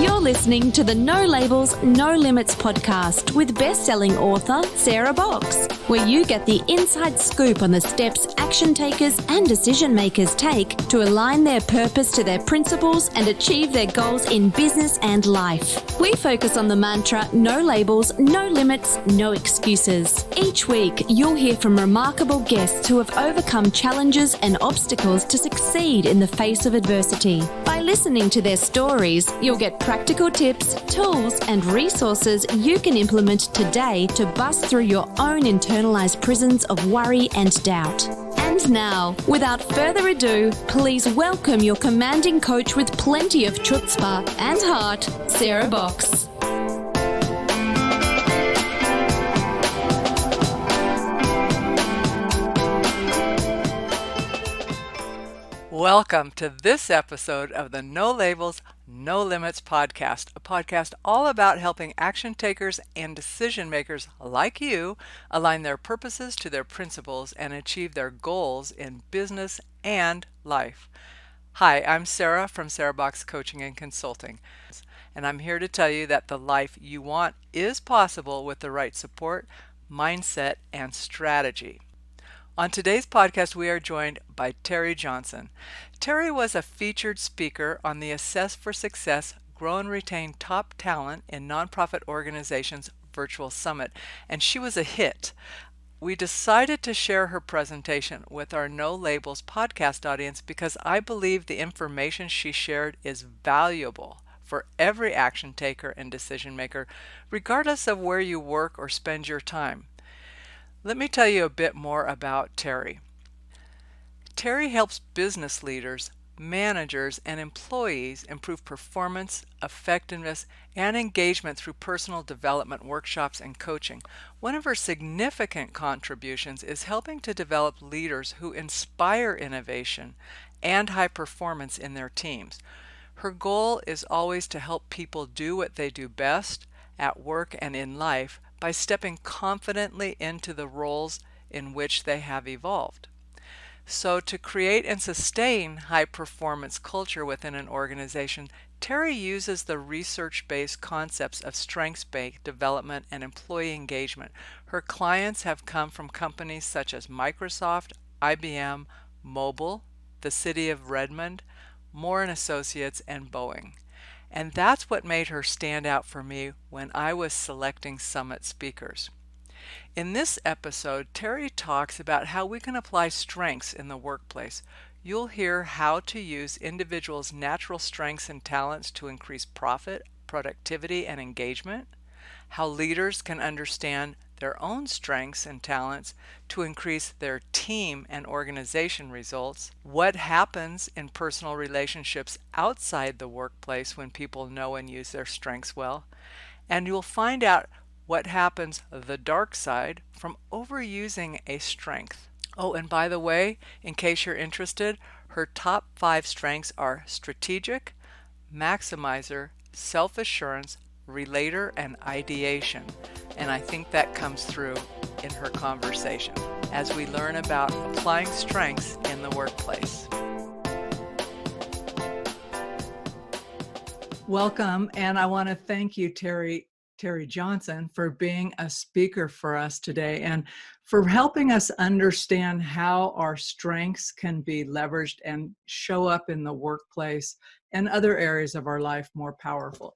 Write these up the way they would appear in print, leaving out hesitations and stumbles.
You're listening to the No Labels, No Limits podcast with best-selling author Sarah Box, where you get the inside scoop on the steps action takers and decision makers take to align their purpose to their principles and achieve their goals in business and life. We focus on the mantra, no labels, no limits, no excuses. Each week, you'll hear from remarkable guests who have overcome challenges and obstacles to succeed in the face of adversity. By listening to their stories, you'll get practical tips, tools, and resources you can implement today to bust through your own internalized prisons of worry and doubt. And now, without further ado, please welcome your commanding coach with plenty of chutzpah and heart, Sarah Box. Welcome to this episode of the No Labels, No Limits podcast, a podcast all about helping action takers and decision makers like you align their purposes to their principles and achieve their goals in business and life. Hi, I'm Sarah from Sarah Box Coaching and Consulting, and I'm here to tell you that the life you want is possible with the right support, mindset, and strategy. On today's podcast, we are joined by Teri Johnson. Teri was a featured speaker on the Assess for Success Grow and Retain Top Talent in Nonprofit Organizations Virtual Summit, and she was a hit. We decided to share her presentation with our No Labels podcast audience because I believe the information she shared is valuable for every action taker and decision maker, regardless of where you work or spend your time. Let me tell you a bit more about Teri. Teri helps business leaders, managers, and employees improve performance, effectiveness, and engagement through personal development workshops and coaching. One of her significant contributions is helping to develop leaders who inspire innovation and high performance in their teams. Her goal is always to help people do what they do best at work and in life by stepping confidently into the roles in which they have evolved. So to create and sustain high-performance culture within an organization, Teri uses the research-based concepts of strengths-based development and employee engagement. Her clients have come from companies such as Microsoft, IBM, Mobile, the City of Redmond, Moore & Associates, and Boeing. And that's what made her stand out for me when I was selecting summit speakers. In this episode, Teri talks about how we can apply strengths in the workplace. You'll hear how to use individuals' natural strengths and talents to increase profit, productivity, and engagement, how leaders can understand their own strengths and talents to increase their team and organization results, what happens in personal relationships outside the workplace when people know and use their strengths well, and you'll find out what happens the dark side from overusing a strength. Oh, and by the way, in case you're interested, her top 5 strengths are strategic, maximizer, self-assurance, relator, and ideation. And I think that comes through in her conversation as we learn about applying strengths in the workplace. Welcome, and I want to thank you, Teri Johnson, for being a speaker for us today and for helping us understand how our strengths can be leveraged and show up in the workplace and other areas of our life more powerful.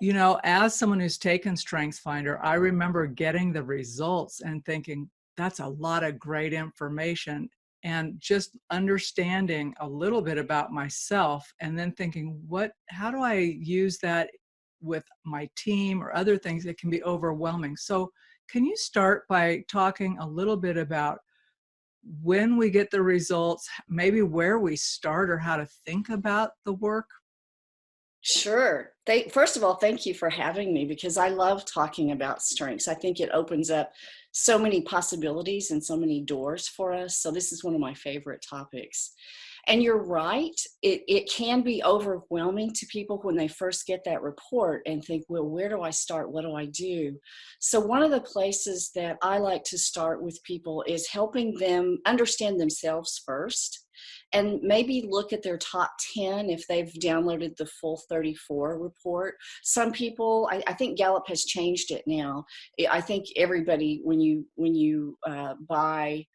You know, as someone who's taken StrengthsFinder, I remember getting the results and thinking, that's a lot of great information, and just understanding a little bit about myself and then thinking, how do I use that with my team or other things? It can be overwhelming. So can you start by talking a little bit about when we get the results, maybe where we start or how to think about the work? Sure. First of all, thank you for having me because I love talking about strengths. I think it opens up so many possibilities and so many doors for us. So this is one of my favorite topics. And you're right, it can be overwhelming to people when they first get that report and think, well, where do I start? What do I do? So one of the places that I like to start with people is helping them understand themselves first and maybe look at their top 10 if they've downloaded the full 34 report. Some people, I think Gallup has changed it now. I think everybody, when you buy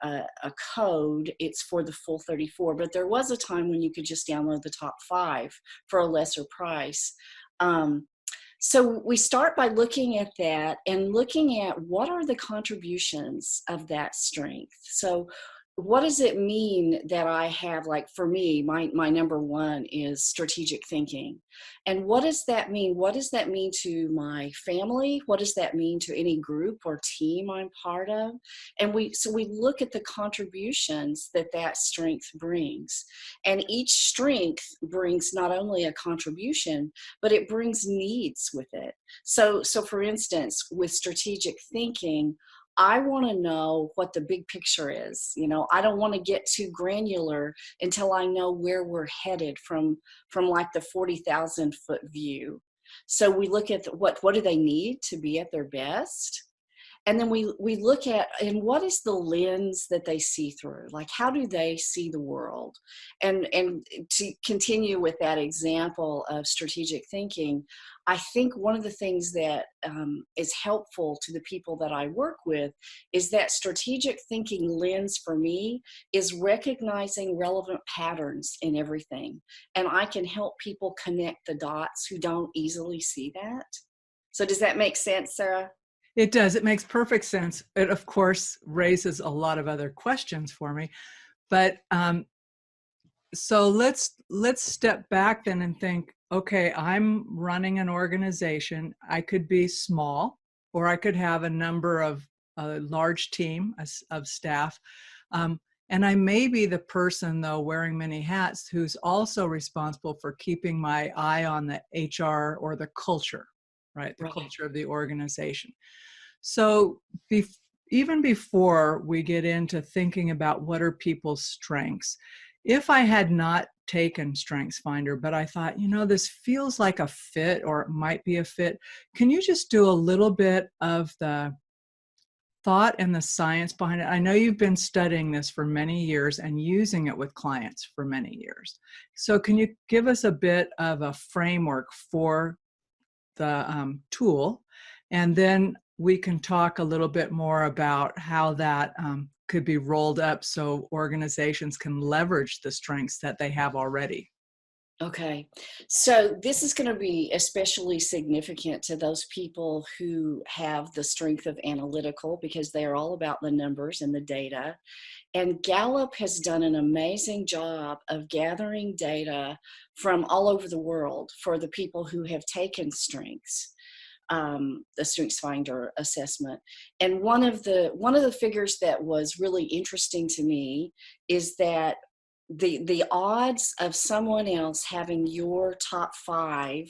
a code, it's for the full 34, but there was a time when you could just download the top 5 for a lesser price. So we start by looking at that and looking at what are the contributions of that strength. So what does it mean that I have, like for me, my number one is strategic thinking. And what does that mean? What does that mean to my family? What does that mean to any group or team I'm part of? And we look at the contributions that strength brings. And each strength brings not only a contribution, but it brings needs with it. So for instance, with strategic thinking, I want to know what the big picture is. I don't want to get too granular until I know where we're headed from like the 40,000 foot view. So we look at what do they need to be at their best? And then we look at, and what is the lens that they see through? Like, how do they see the world? And to continue with that example of strategic thinking, I think one of the things that is helpful to the people that I work with is that strategic thinking lens for me is recognizing relevant patterns in everything. And I can help people connect the dots who don't easily see that. So does that make sense, Sarah? It does. It makes perfect sense. It, of course, raises a lot of other questions for me. But so let's step back then and think, okay, I'm running an organization. I could be small, or I could have a large team of staff. And I may be the person, though, wearing many hats, who's also responsible for keeping my eye on the HR or the culture, right? The culture of the organization. So even before we get into thinking about what are people's strengths, if I had not taken StrengthsFinder, but I thought, this feels like a fit, or it might be a fit, can you just do a little bit of the thought and the science behind it? I know you've been studying this for many years and using it with clients for many years. So can you give us a bit of a framework for the tool, and then we can talk a little bit more about how that could be rolled up so organizations can leverage the strengths that they have already. Okay, so this is going to be especially significant to those people who have the strength of analytical, because they are all about the numbers and the data. And Gallup has done an amazing job of gathering data from all over the world for the people who have taken strengths, the StrengthsFinder assessment. And one of the figures that was really interesting to me is that the odds of someone else having your top 5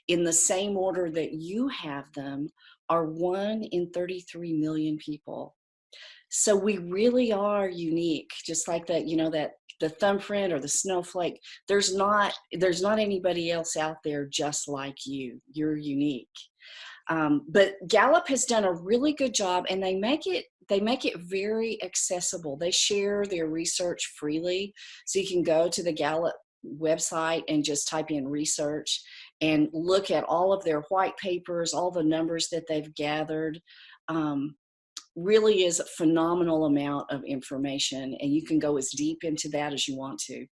in the same order that you have them are 1 in 33 million people. So we really are unique, just like that, that the thumbprint or the snowflake. There's not anybody else out there just like you. You're unique. But Gallup has done a really good job, and they make it very accessible. They share their research freely, so you can go to the Gallup website and just type in research and look at all of their white papers, all the numbers that they've gathered. Really is a phenomenal amount of information, and you can go as deep into that as you want to.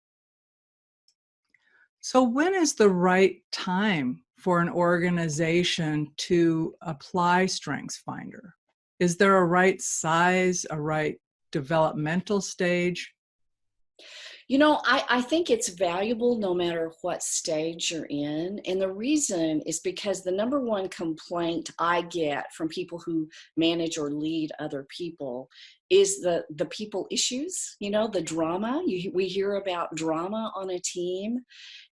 So when is the right time for an organization to apply StrengthsFinder? Is there a right size, a right developmental stage? I think it's valuable no matter what stage you're in. And the reason is because the number one complaint I get from people who manage or lead other people is the people issues, the drama. We hear about drama on a team.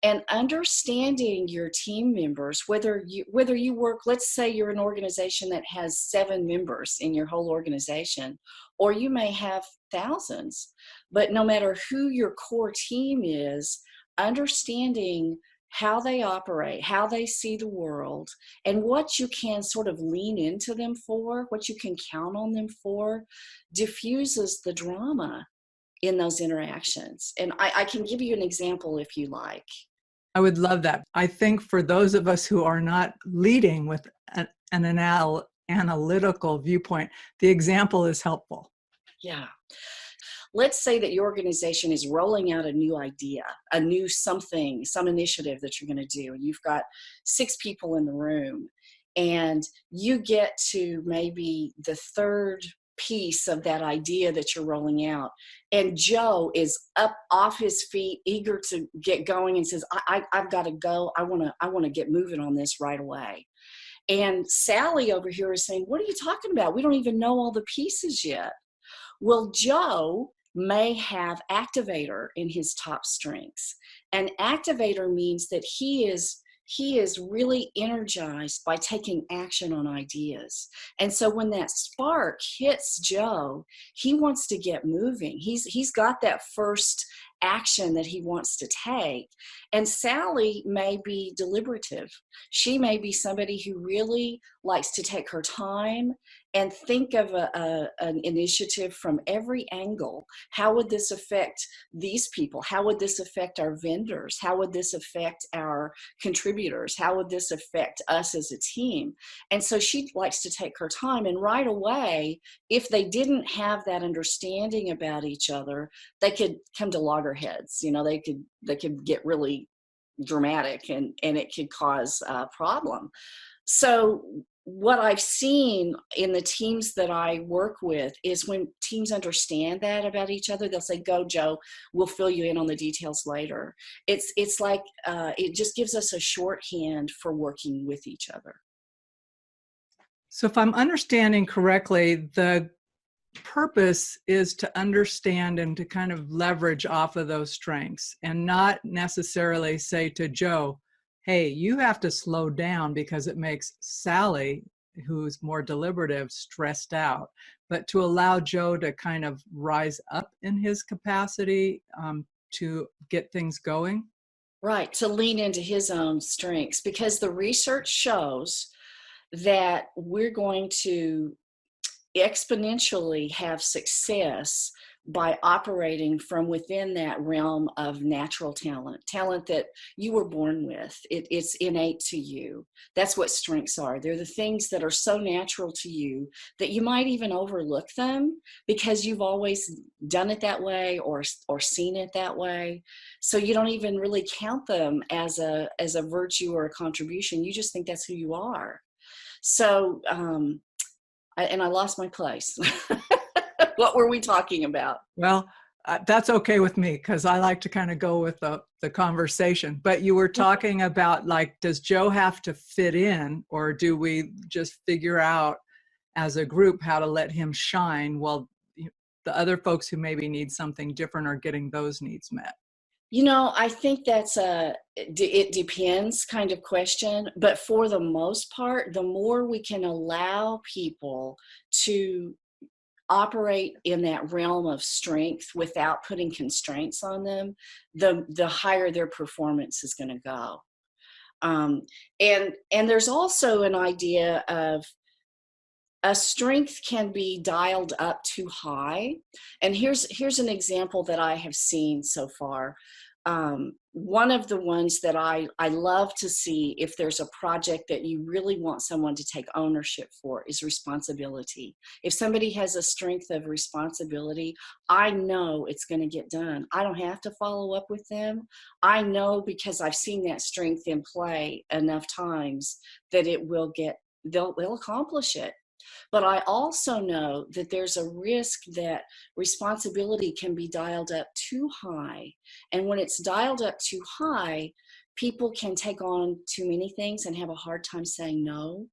And understanding your team members, whether you work, let's say you're an organization that has 7 members in your whole organization, or you may have thousands, but no matter who your core team is, understanding how they operate, how they see the world, and what you can sort of lean into them for, what you can count on them for, diffuses the drama. in those interactions. And I can give you an example if you like. I would love that. I think for those of us who are not leading with an analytical viewpoint, the example is helpful. Yeah. Let's say that your organization is rolling out a new idea, a new something, some initiative that you're going to do. And you've got 6 people in the room, and you get to maybe the third piece of that idea that you're rolling out. And Joe is up off his feet, eager to get going, and says, I've got to go. I want to get moving on this right away. And Sally over here is saying, what are you talking about? We don't even know all the pieces yet. Well, Joe may have activator in his top strengths. And activator means that he is really energized by taking action on ideas. And so when that spark hits Joe, he wants to get moving. He's got that first action that he wants to take. And Sally may be deliberative. She may be somebody who really likes to take her time and think of an initiative from every angle. How would this affect these people? How would this affect our vendors? How would this affect our contributors? How would this affect us as a team? And so she likes to take her time. And right away, if they didn't have that understanding about each other, they could come to loggerheads. You know, they could get really dramatic, and it could cause a problem. So what I've seen in the teams that I work with is when teams understand that about each other, they'll say, go, Joe, we'll fill you in on the details later. It's like, it just gives us a shorthand for working with each other. So if I'm understanding correctly, the purpose is to understand and to kind of leverage off of those strengths, and not necessarily say to Joe, hey, you have to slow down because it makes Sally, who's more deliberative, stressed out, but to allow Joe to kind of rise up in his capacity to get things going. Right, to lean into his own strengths, because the research shows that we're going to exponentially have success by operating from within that realm of natural talent that you were born with. It's innate to you. That's what strengths are. They're the things that are so natural to you that you might even overlook them because you've always done it that way or seen it that way. So you don't even really count them as a virtue or a contribution. You just think that's who you are. So, I lost my place. What were we talking about? Well, that's okay with me because I like to kind of go with the conversation. But you were talking about, like, does Joe have to fit in, or do we just figure out as a group how to let him shine while the other folks who maybe need something different are getting those needs met? You know, I think that's it depends kind of question, but for the most part, the more we can allow people to operate in that realm of strength without putting constraints on them, the higher their performance is going to go. And there's also an idea of a strength can be dialed up too high. And here's an example that I have seen so far. One of the ones that I love to see if there's a project that you really want someone to take ownership for is responsibility. If somebody has a strength of responsibility, I know it's going to get done. I don't have to follow up with them. I know because I've seen that strength in play enough times that they'll accomplish it. But I also know that there's a risk that responsibility can be dialed up too high. And when it's dialed up too high, people can take on too many things and have a hard time saying no.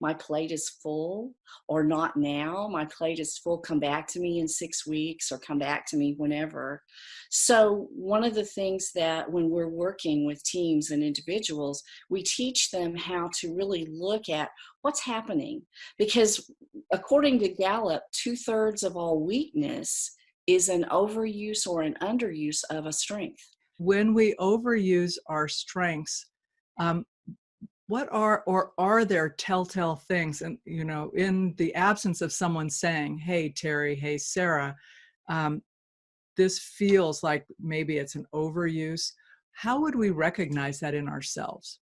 My plate is full, or not now. My plate is full. Come back to me in 6 weeks, or come back to me whenever. So one of the things that when we're working with teams and individuals, we teach them how to really look at what's happening. Because according to Gallup, 2/3 of all weakness is an overuse or an underuse of a strength. When we overuse our strengths, what are there telltale things? And, in the absence of someone saying, hey, Teri, hey, Sarah, this feels like maybe it's an overuse. How would we recognize that in ourselves?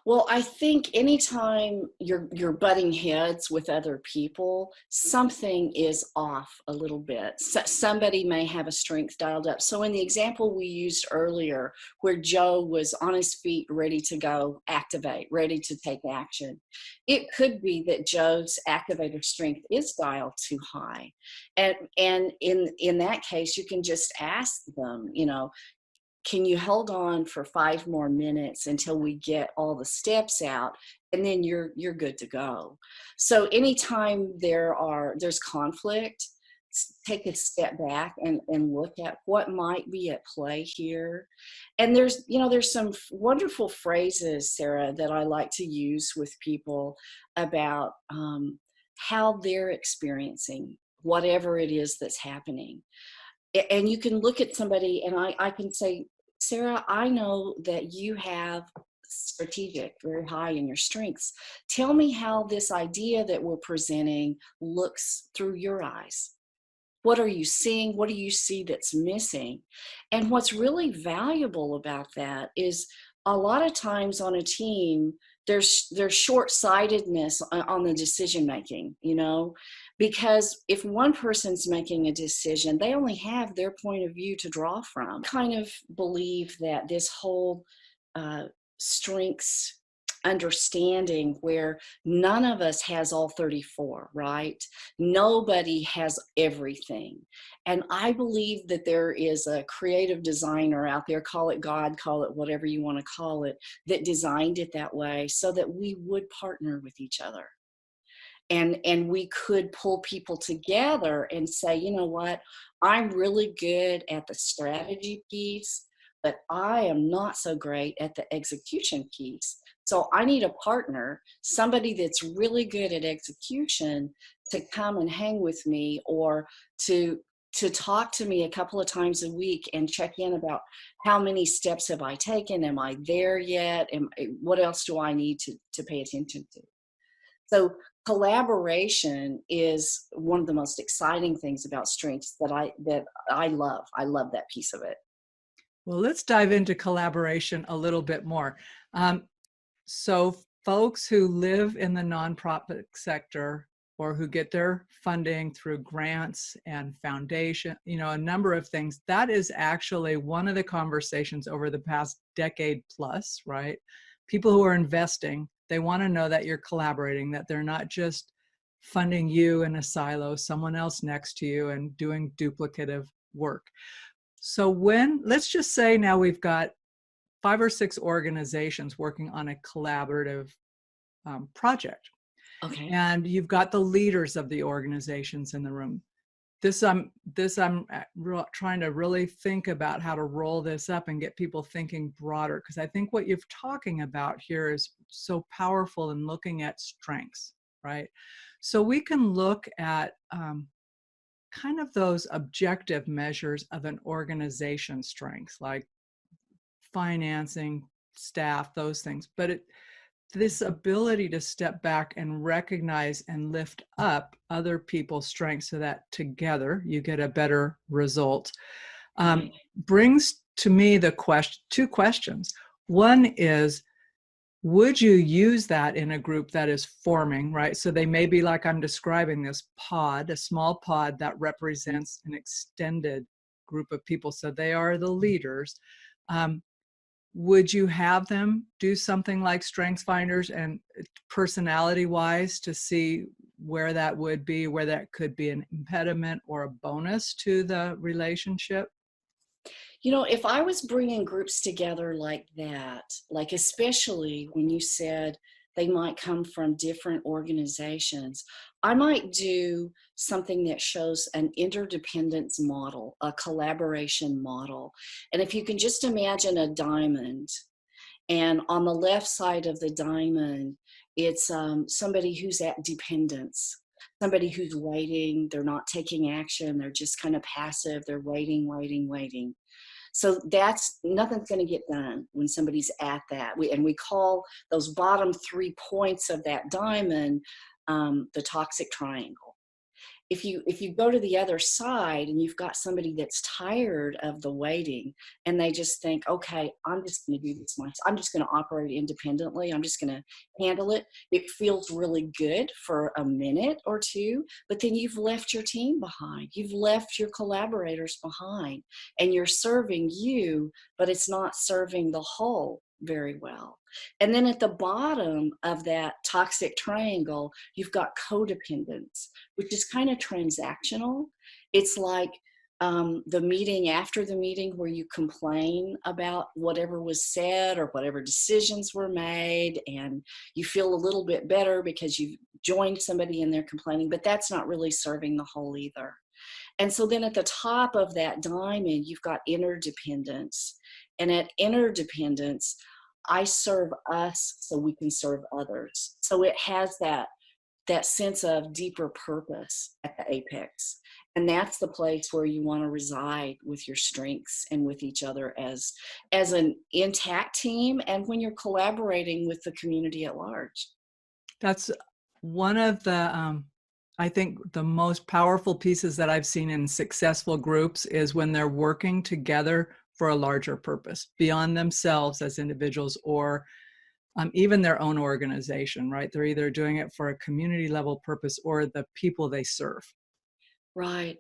Well, I think anytime you're butting heads with other people, something is off a little bit. Somebody may have a strength dialed up. So in the example we used earlier, where Joe was on his feet, ready to go activate, ready to take action, it could be that Joe's activator strength is dialed too high. And in that case, you can just ask them, can you hold on for 5 more minutes until we get all the steps out, and then you're good to go. So anytime there's conflict, take a step back and look at what might be at play here. And there's some wonderful phrases, Sarah, that I like to use with people about how they're experiencing whatever it is that's happening. And you can look at somebody and I can say, Sarah, I know that you have strategic very high in your strengths. Tell me how this idea that we're presenting looks through your eyes. What are you seeing? What do you see that's missing? And what's really valuable about that is a lot of times on a team, there's short-sightedness on the decision making, because if one person's making a decision, they only have their point of view to draw from. I kind of believe that this whole strengths understanding, where none of us has all 34, right? Nobody has everything. And I believe that there is a creative designer out there, call it God, call it whatever you want to call it, that designed it that way so that we would partner with each other. And we could pull people together and say, you know what, I'm really good at the strategy piece, but I am not so great at the execution piece. So I need a partner, somebody that's really good at execution, to come and hang with me, or to talk to me a couple of times a week and check in about how many steps have I taken? Am I there yet? What else do I need to pay attention to? So collaboration is one of the most exciting things about strengths that I love. I love that piece of it. Well, let's dive into collaboration a little bit more. So folks who live in the nonprofit sector or who get their funding through grants and foundation, a number of things, that is actually one of the conversations over the past decade plus, right? People who are investing, they want to know that you're collaborating, that they're not just funding you in a silo, someone else next to you and doing duplicative work. So let's just say now we've got 5 or 6 organizations working on a collaborative project. Okay. And you've got the leaders of the organizations in the room. I'm trying to really think about how to roll this up and get people thinking broader, because I think what you're talking about here is so powerful in looking at strengths, right? So we can look at kind of those objective measures of an organization's strengths, like financing, staff, those things. But this ability to step back and recognize and lift up other people's strengths so that together you get a better result, brings to me two questions. One is, would you use that in a group that is forming, right? So they may be like I'm describing, this pod, a small pod that represents an extended group of people. So they are the leaders. Would you have them do something like StrengthsFinders and personality-wise to see where that would be, where that could be an impediment or a bonus to the relationship? If I was bringing groups together like that, like especially when you said they might come from different organizations, I might do something that shows an interdependence model, a collaboration model. And if you can just imagine a diamond, and on the left side of the diamond, it's somebody who's at dependence, somebody who's waiting, they're not taking action, they're just kind of passive, they're waiting, waiting, waiting. So nothing's going to get done when somebody's at that. We call those bottom 3 points of that diamond the toxic triangle. If you go to the other side and you've got somebody that's tired of the waiting and they just think, okay, I'm just going to do this myself, I'm just going to operate independently, I'm just going to handle it, it feels really good for a minute or two, but then you've left your team behind, you've left your collaborators behind, and you're serving you, but it's not serving the whole very well. And then at the bottom of that toxic triangle, you've got codependence, which is kind of transactional. It's like the meeting after the meeting where you complain about whatever was said or whatever decisions were made, and you feel a little bit better because you've joined somebody in their complaining, but that's not really serving the whole either. And so then at the top of that diamond, you've got interdependence. And at interdependence, I serve us so we can serve others. So it has that sense of deeper purpose at the apex. And that's the place where you want to reside with your strengths and with each other as an intact team, and when you're collaborating with the community at large. That's one of the, I think the most powerful pieces that I've seen in successful groups is when they're working together for a larger purpose beyond themselves as individuals, or even their own organization, right? They're either doing it for a community level purpose or the people they serve. Right.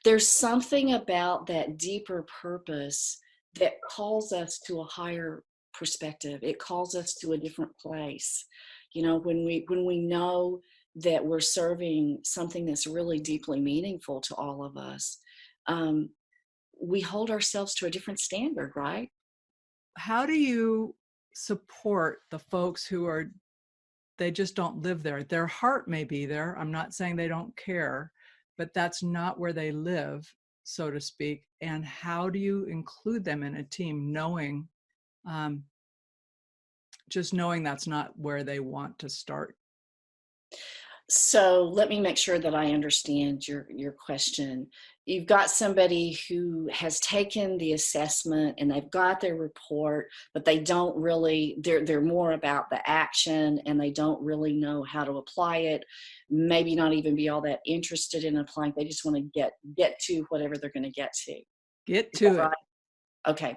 There's something about that deeper purpose that calls us to a higher perspective. It calls us to a different place. You know, when we know that we're serving something that's really deeply meaningful to all of us, we hold ourselves to a different standard, right? How do you support the folks who are, they just don't live there? Their heart may be there. I'm not saying they don't care, but that's not where they live, so to speak. And how do you include them in a team, knowing, just knowing that's not where they want to start? So let me make sure that I understand your question. You've got somebody who has taken the assessment and they've got their report, but they don't really, they're more about the action and they don't really know how to apply it, maybe not even be all that interested in applying. They just want to get to whatever they're going to get to. Get Is that to it. right? Okay.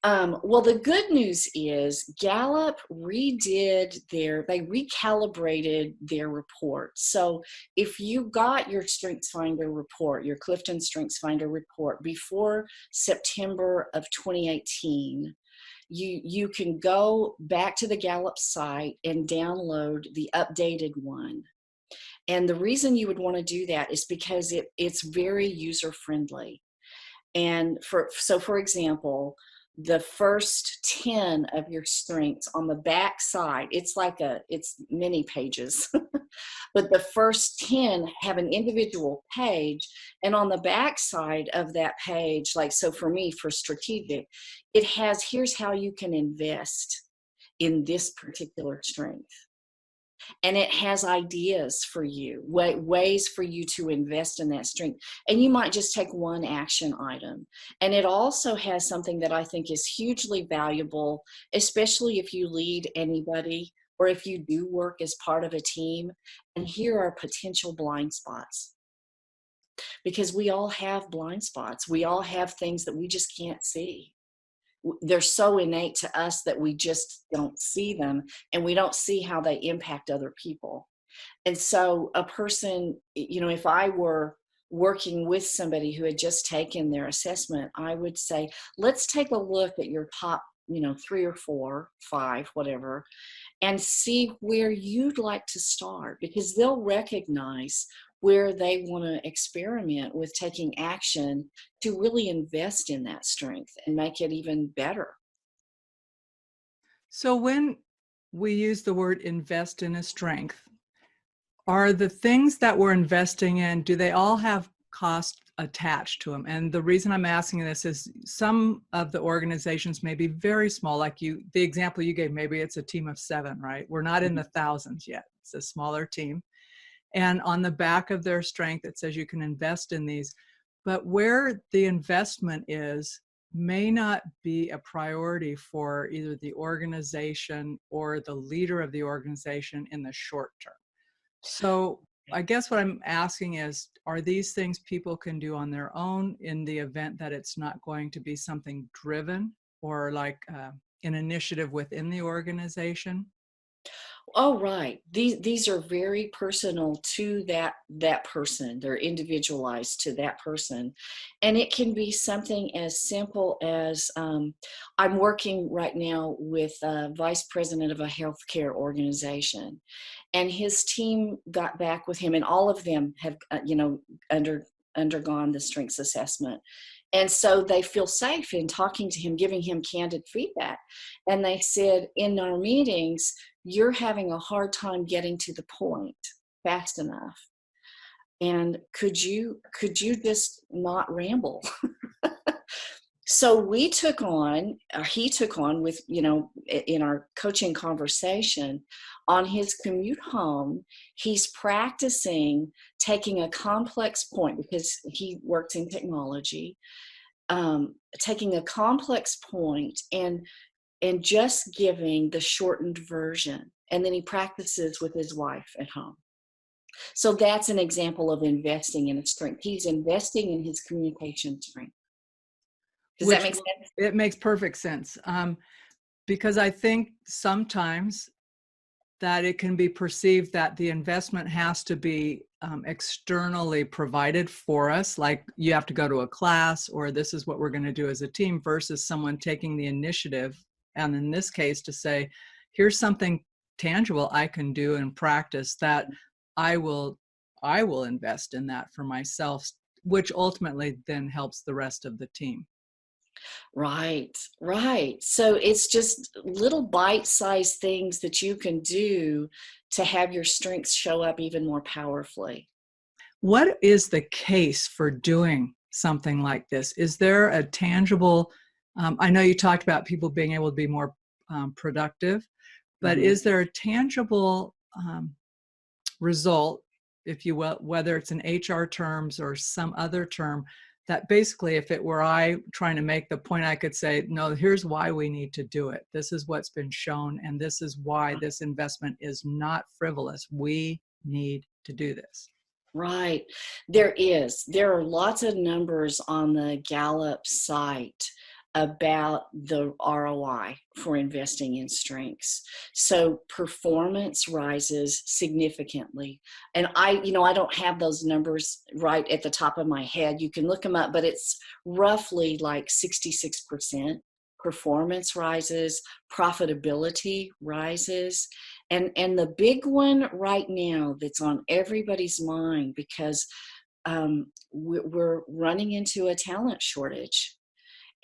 Well, the good news is Gallup they recalibrated their report. So if you got your StrengthsFinder report, your Clifton Strengthsfinder report before September of 2018, you can go back to the Gallup site and download the updated one. And the reason you would want to do that is because it's very user friendly. And for example, the first 10 of your strengths on the back side, it's many pages, but the first 10 have an individual page. And on the back side of that page, like, so for me, for strategic, it has, here's how you can invest in this particular strength. And it has ideas for you, ways for you to invest in that strength. And you might just take one action item. And it also has something that I think is hugely valuable, especially if you lead anybody or if you do work as part of a team. And here are potential blind spots. Because we all have blind spots. We all have things that we just can't see. They're so innate to us that we just don't see them, and we don't see how they impact other people. And so a person, you know, if I were working with somebody who had just taken their assessment, I would say, let's take a look at your top, 3 or 4, 5, whatever, and see where you'd like to start, because they'll recognize where they want to experiment with taking action to really invest in that strength and make it even better. So when we use the word invest in a strength, are the things that we're investing in, do they all have cost attached to them? And the reason I'm asking this is some of the organizations may be very small, like the example you gave, maybe it's a team of 7, right? We're not in the thousands yet. It's a smaller team. And on the back of their strength, it says you can invest in these. But where the investment is may not be a priority for either the organization or the leader of the organization in the short term. So I guess what I'm asking is, are these things people can do on their own in the event that it's not going to be something driven or like an initiative within the organization? Oh, right. These are very personal to that person. They're individualized to that person, and it can be something as simple as I'm working right now with a vice president of a healthcare organization, and his team got back with him, and all of them have undergone the strengths assessment. And so they feel safe in talking to him, giving him candid feedback. And they said, in our meetings, you're having a hard time getting to the point fast enough. And could you just not ramble? So he took on with, in our coaching conversation, on his commute home, he's practicing taking a complex point, because he works in technology, taking a complex point and just giving the shortened version. And then he practices with his wife at home. So that's an example of investing in a strength. He's investing in his communication strength. Does that make sense? It makes perfect sense. Because I think sometimes that it can be perceived that the investment has to be externally provided for us, like you have to go to a class, or this is what we're going to do as a team, versus someone taking the initiative, and in this case to say, here's something tangible I can do and practice that I will invest in that for myself, which ultimately then helps the rest of the team. Right. So it's just little bite-sized things that you can do to have your strengths show up even more powerfully. What is the case for doing something like this? Is there a tangible, I know you talked about people being able to be more productive, but is there a tangible result, if you will, whether it's in HR terms or some other term, that basically if it were I trying to make the point, I could say, no, here's why we need to do it. This is what's been shown, and this is why this investment is not frivolous. We need to do this. Right. There are lots of numbers on the Gallup site about the ROI for investing in strengths. So performance rises significantly. And I don't have those numbers right at the top of my head. You can look them up, but it's roughly like 66%. Performance rises, profitability rises. And the big one right now that's on everybody's mind, because we're running into a talent shortage.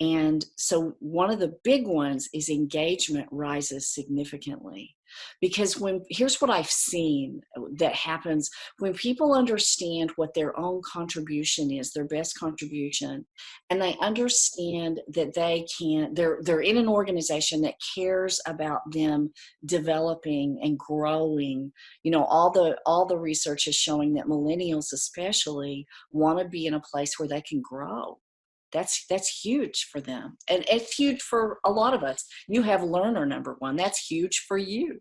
And so one of the big ones is engagement rises significantly, because here's what I've seen that happens when people understand what their own contribution is, their best contribution, and they understand that they're in an organization that cares about them developing and growing. All the research is showing that millennials especially want to be in a place where they can grow. That's huge for them. And it's huge for a lot of us. You have learner number one. That's huge for you.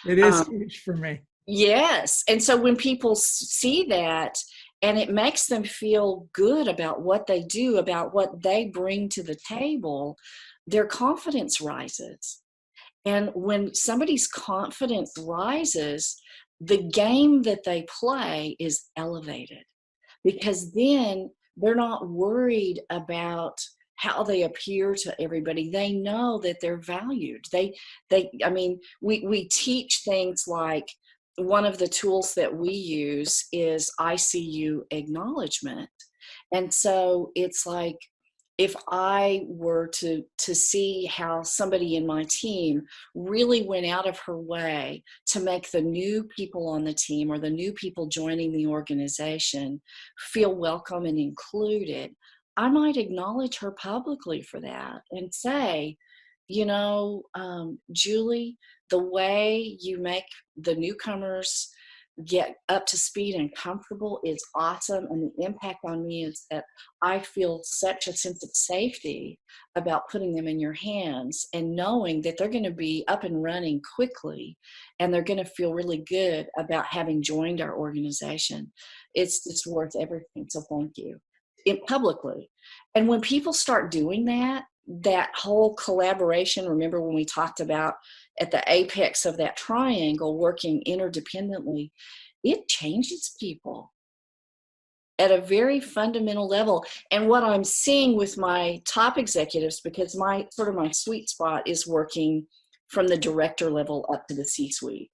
It is huge for me. Yes. And so when people see that, and it makes them feel good about what they do, about what they bring to the table, their confidence rises. And when somebody's confidence rises, the game that they play is elevated, because then they're not worried about how they appear to everybody. They know that they're valued. We teach things like, one of the tools that we use is ICU acknowledgement. And so it's like, if I were to see how somebody in my team really went out of her way to make the new people on the team or the new people joining the organization feel welcome and included, I might acknowledge her publicly for that and say, Julie, the way you make the newcomers get up to speed and comfortable is awesome. And the impact on me is that I feel such a sense of safety about putting them in your hands and knowing that they're going to be up and running quickly, and they're going to feel really good about having joined our organization. It's worth everything. So thank you. Publicly. And when people start doing that, that whole collaboration, remember when we talked about at the apex of that triangle, working interdependently, it changes people at a very fundamental level. And what I'm seeing with my top executives, because my sweet spot is working from the director level up to the C-suite.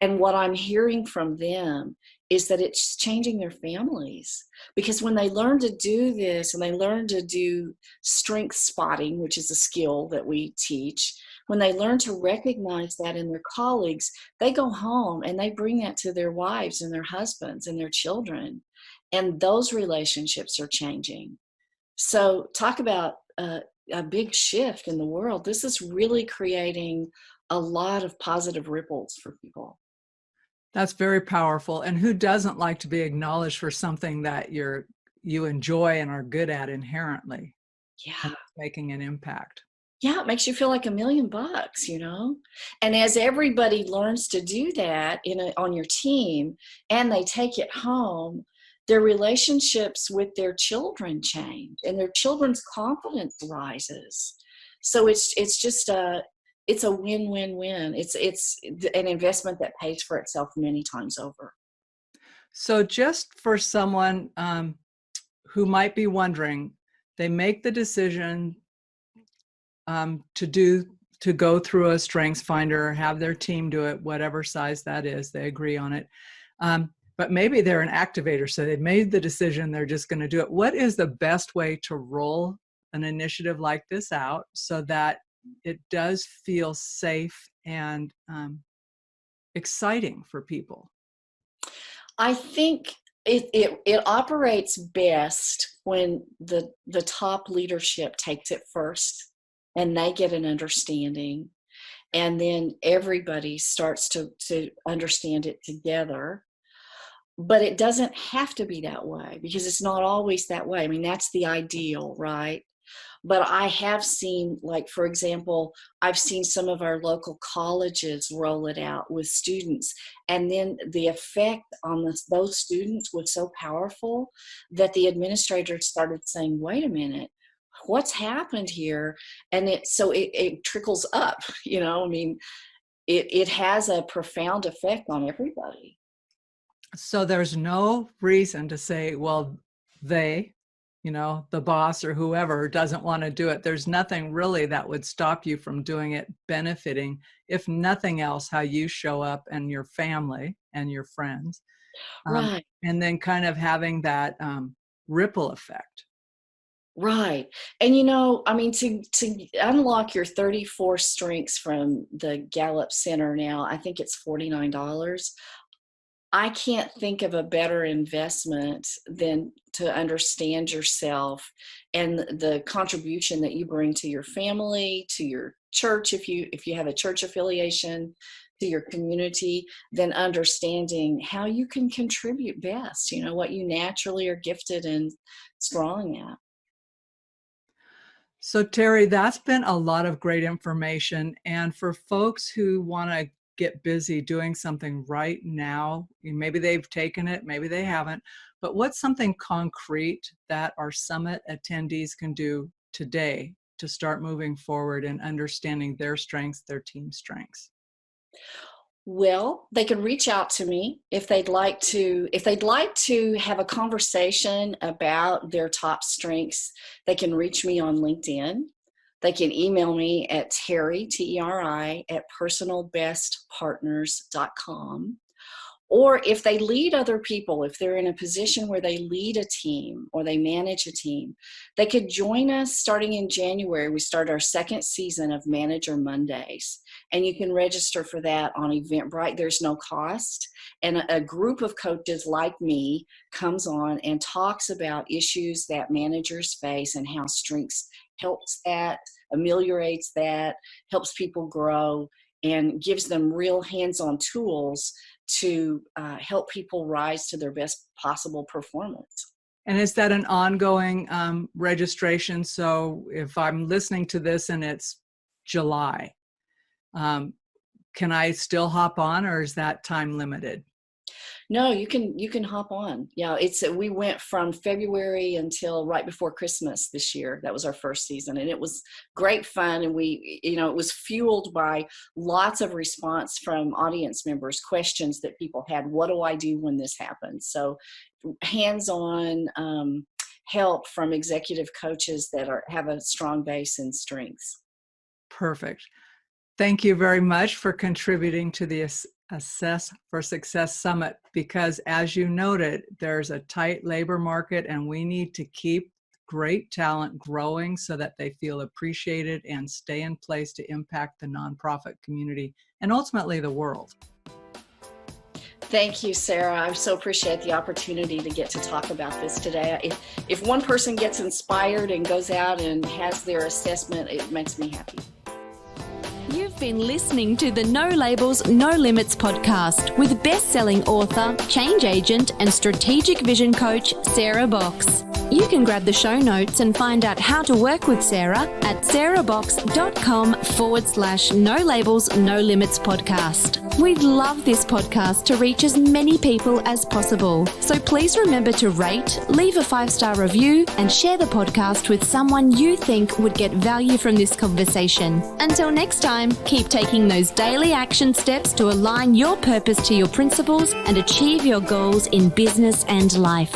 And what I'm hearing from them is that it's changing their families, because when they learn to do this and they learn to do strength spotting, which is a skill that we teach, when they learn to recognize that in their colleagues, they go home and they bring that to their wives and their husbands and their children. And those relationships are changing. So talk about a big shift in the world. This is really creating a lot of positive ripples for people. That's very powerful. And who doesn't like to be acknowledged for something that you enjoy and are good at inherently? Yeah. And making an impact. Yeah, it makes you feel like $1 million, you know? And as everybody learns to do that on your team and they take it home, their relationships with their children change and their children's confidence rises. So it's just it's a win-win-win. It's an investment that pays for itself many times over. So just for someone who might be wondering, they make the decision to go through a StrengthsFinder, have their team do it, whatever size that is, they agree on it. But maybe they're an activator, so they've made the decision, they're just going to do it. What is the best way to roll an initiative like this out so that it does feel safe and exciting for people? I think it operates best when the top leadership takes it first and they get an understanding, and then everybody starts to understand it together. But it doesn't have to be that way, because it's not always that way. I mean, that's the ideal, right? But I have seen, like, for example, I've seen some of our local colleges roll it out with students. And then the effect on those students was so powerful that the administrators started saying, wait a minute, what's happened here? And it trickles up, you know, I mean, it has a profound effect on everybody. So there's no reason to say, well, the boss or whoever doesn't want to do it. There's nothing really that would stop you from doing it, benefiting, if nothing else, how you show up and your family and your friends. Right. And then kind of having that ripple effect. Right. And, you know, I mean, to unlock your 34 strengths from the Gallup Center now, I think it's $49. I can't think of a better investment than to understand yourself and the contribution that you bring to your family, to your church, if you have a church affiliation, to your community, than understanding how you can contribute best, you know, what you naturally are gifted and strong at. So Teri, that's been a lot of great information. And for folks who want to get busy doing something right now, maybe they've taken it, maybe they haven't, but what's something concrete that our summit attendees can do today to start moving forward and understanding their strengths, their team strengths? Well, they can reach out to me if they'd like to have a conversation about their top strengths. They can reach me on LinkedIn. They can email me at Teri, Teri, at personalbestpartners.com. Or if they lead other people, if they're in a position where they lead a team or they manage a team, they could join us starting in January. We start our second season of Manager Mondays, and you can register for that on Eventbrite. There's no cost. And a group of coaches like me comes on and talks about issues that managers face and how strengths helps that, ameliorates that, helps people grow. and gives them real hands-on tools to help people rise to their best possible performance. And is that an ongoing registration? So if I'm listening to this and it's July, can I still hop on, or is that time limited? No, you can hop on. Yeah, we went from February until right before Christmas this year. That was our first season, and it was great fun. And it was fueled by lots of response from audience members, questions that people had. What do I do when this happens? So hands-on help from executive coaches that have a strong base in strengths. Perfect. Thank you very much for contributing to the Assess for Success Summit, because as you noted, there's a tight labor market and we need to keep great talent growing so that they feel appreciated and stay in place to impact the nonprofit community and ultimately the world. Thank you, Sarah. I so appreciate the opportunity to get to talk about this today. If one person gets inspired and goes out and has their assessment, it makes me happy. You've been listening to the No Labels, No Limits podcast with best-selling author, change agent, and strategic vision coach, Sarah Box. You can grab the show notes and find out how to work with Sarah at sarahbox.com/No Labels, No Limits podcast. We'd love this podcast to reach as many people as possible. So please remember to rate, leave a 5-star review, and share the podcast with someone you think would get value from this conversation. Until next time, keep taking those daily action steps to align your purpose to your principles and achieve your goals in business and life.